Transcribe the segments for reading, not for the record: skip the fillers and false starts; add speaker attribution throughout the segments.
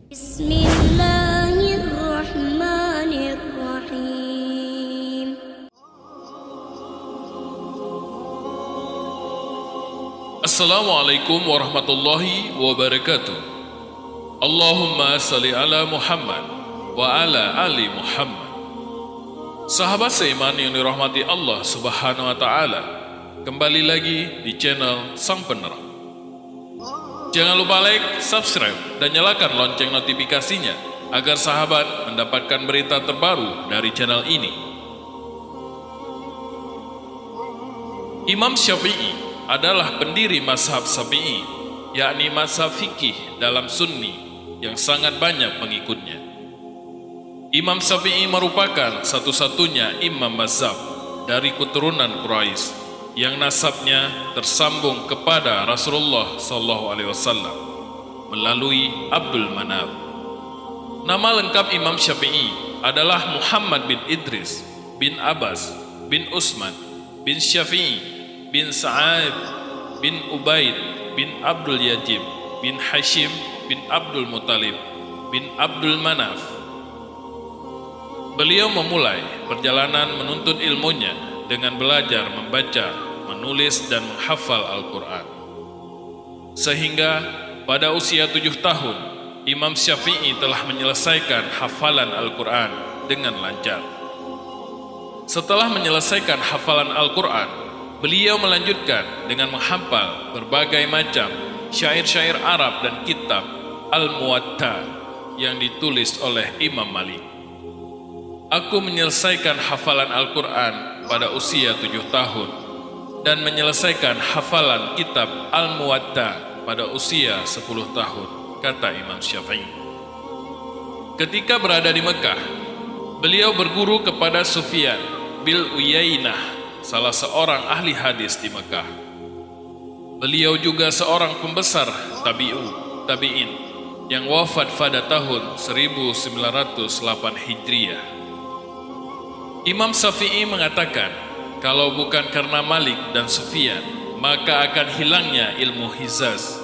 Speaker 1: Bismillahirrahmanirrahim.
Speaker 2: Assalamualaikum warahmatullahi wabarakatuh. Allahumma salli ala Muhammad wa ala ali Muhammad. Sahabat seiman yang dirahmati Allah Subhanahu wa taala, kembali lagi di channel Sang Penerang. Jangan lupa like, subscribe, dan nyalakan lonceng notifikasinya agar sahabat mendapatkan berita terbaru dari channel ini. Imam Syafi'i adalah pendiri mazhab Syafi'i, yakni mazhab fikih dalam Sunni yang sangat banyak pengikutnya. Imam Syafi'i merupakan satu-satunya imam mazhab dari keturunan Quraisy yang nasabnya tersambung kepada Rasulullah SAW melalui Abdul Manaf. Nama lengkap Imam Syafi'i adalah Muhammad bin Idris bin Abbas bin Utsman bin Syafi'i bin Sa'ad bin Ubaid bin Abdul Yajib bin Hashim bin Abdul Muttalib bin Abdul Manaf. Beliau memulai perjalanan menuntut ilmunya dengan belajar membaca, menulis, dan menghafal Al-Quran. Sehingga pada usia 7 tahun, Imam Syafi'i telah menyelesaikan hafalan Al-Quran dengan lancar. Setelah menyelesaikan hafalan Al-Quran, beliau melanjutkan dengan menghafal berbagai macam syair-syair Arab dan kitab Al-Muwatta yang ditulis oleh Imam Malik. Aku menyelesaikan hafalan Al-Quran pada usia 7 tahun dan menyelesaikan hafalan kitab Al-Muwatta pada usia 10 tahun, kata Imam Syafi'i. Ketika berada di Mekah, beliau berguru kepada Sufyan bin Uyainah, salah seorang ahli hadis di Mekah. Beliau juga seorang pembesar tabi'in yang wafat pada tahun 1908 Hijriah. Imam Syafi'i mengatakan, kalau bukan karena Malik dan Sufyan, maka akan hilangnya ilmu Hijaz.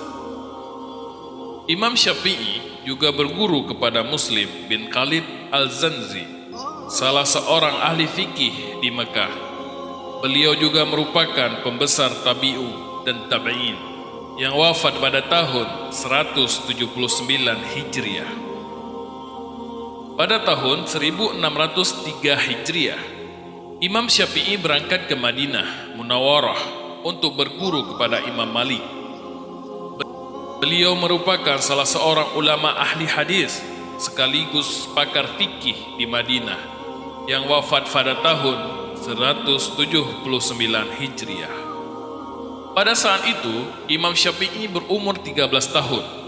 Speaker 2: Imam Syafi'i juga berguru kepada Muslim bin Khalid Al-Zanzi, salah seorang ahli fikih di Mekah. Beliau juga merupakan pembesar tabi'u dan tabi'in yang wafat pada tahun 179 Hijriah. Pada tahun 1603 Hijriah, Imam Syafi'i berangkat ke Madinah Munawwarah untuk berguru kepada Imam Malik. Beliau merupakan salah seorang ulama ahli hadis sekaligus pakar fikih di Madinah yang wafat pada tahun 179 Hijriah. Pada saat itu, Imam Syafi'i berumur 13 tahun.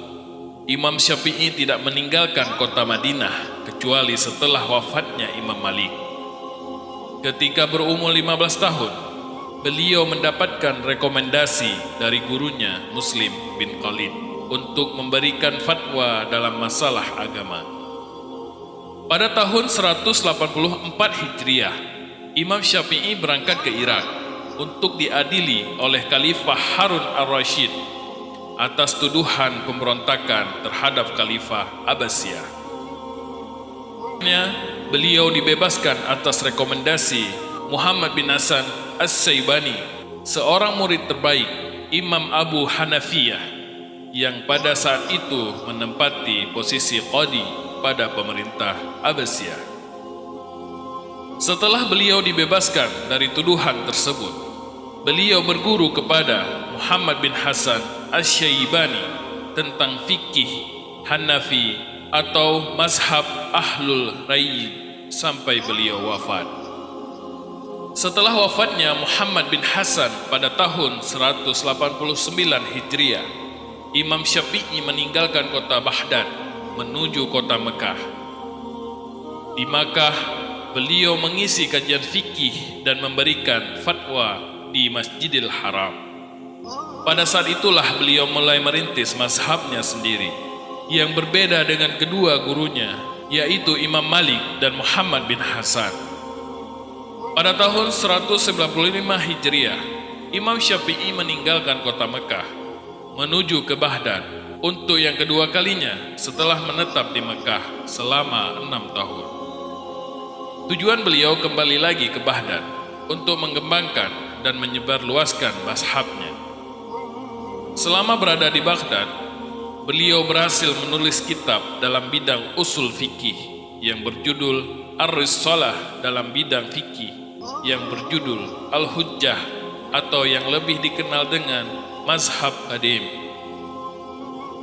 Speaker 2: Imam Syafi'i tidak meninggalkan kota Madinah kecuali setelah wafatnya Imam Malik. Ketika berumur 15 tahun, beliau mendapatkan rekomendasi dari gurunya Muslim bin Khalid untuk memberikan fatwa dalam masalah agama. Pada tahun 184 Hijriah, Imam Syafi'i berangkat ke Irak untuk diadili oleh Khalifah Harun al-Rashid atas tuduhan pemberontakan terhadap Khalifah Abbasiyah. Beliau dibebaskan atas rekomendasi Muhammad bin Hasan As-Saibani, seorang murid terbaik Imam Abu Hanafiyah yang pada saat itu menempati posisi qadi pada pemerintah Abbasiyah. Setelah beliau dibebaskan dari tuduhan tersebut, beliau berguru kepada Muhammad bin Hasan Asy-Syaibani tentang fikih Hanafi atau mazhab Ahlul Ra'yi sampai beliau wafat. Setelah wafatnya Muhammad bin Hasan pada tahun 189 Hijriah, Imam Syafi'i meninggalkan kota Baghdad menuju kota Mekah. Di Makkah, beliau mengisi kajian fikih dan memberikan fatwa di Masjidil Haram. Pada saat itulah beliau mulai merintis mazhabnya sendiri, yang berbeda dengan kedua gurunya, yaitu Imam Malik dan Muhammad bin Hasan. Pada tahun 195 Hijriah, Imam Syafi'i meninggalkan kota Mekah menuju ke Baghdad untuk yang kedua kalinya setelah menetap di Mekah selama 6 tahun. Tujuan beliau kembali lagi ke Baghdad untuk mengembangkan dan menyebarluaskan mazhabnya. Selama berada di Baghdad, beliau berhasil menulis kitab dalam bidang usul fikih yang berjudul Ar-Risalah, dalam bidang fikih yang berjudul Al-Hujjah atau yang lebih dikenal dengan Mazhab Qadim.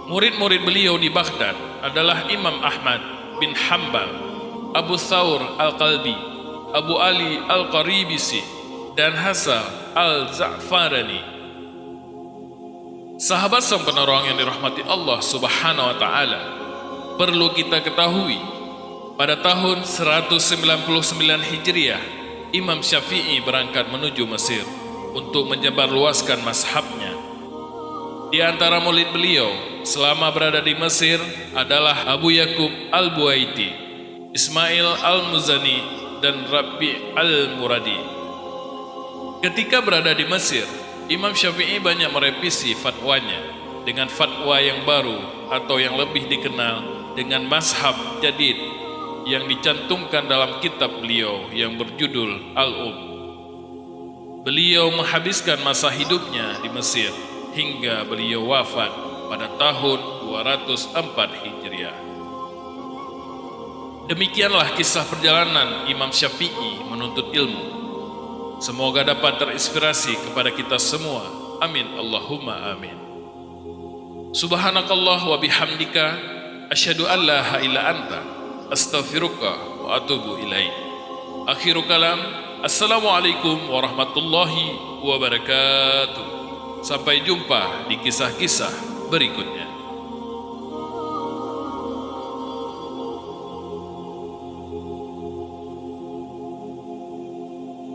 Speaker 2: Murid-murid beliau di Baghdad adalah Imam Ahmad bin Hanbal, Abu Thawr Al-Qalbi, Abu Ali Al-Qaribisi, dan Hasan Al-Za'farani. Sahabat sang penolong yang dirahmati Allah Subhanahu wa Ta'ala, perlu kita ketahui, pada tahun 199 Hijriah, Imam Syafi'i berangkat menuju Mesir untuk menyebarluaskan mazhabnya. Di antara murid beliau selama berada di Mesir adalah Abu Yakub Al-Buaiti, Ismail Al-Muzani, dan Rabi Al-Muradi. Ketika berada di Mesir, Imam Syafi'i banyak merevisi fatwanya dengan fatwa yang baru atau yang lebih dikenal dengan mazhab jadid yang dicantumkan dalam kitab beliau yang berjudul Al-Um. Beliau menghabiskan masa hidupnya di Mesir hingga beliau wafat pada tahun 204 Hijriah. Demikianlah kisah perjalanan Imam Syafi'i menuntut ilmu. Semoga dapat terinspirasi kepada kita semua. Amin Allahumma amin. Subhanakallah wa bihamdika, asyhadu an la ilaha illa anta, astaghfiruka wa atubu ilaik. Akhiru kalam, assalamualaikum warahmatullahi wabarakatuh. Sampai jumpa di kisah-kisah berikutnya.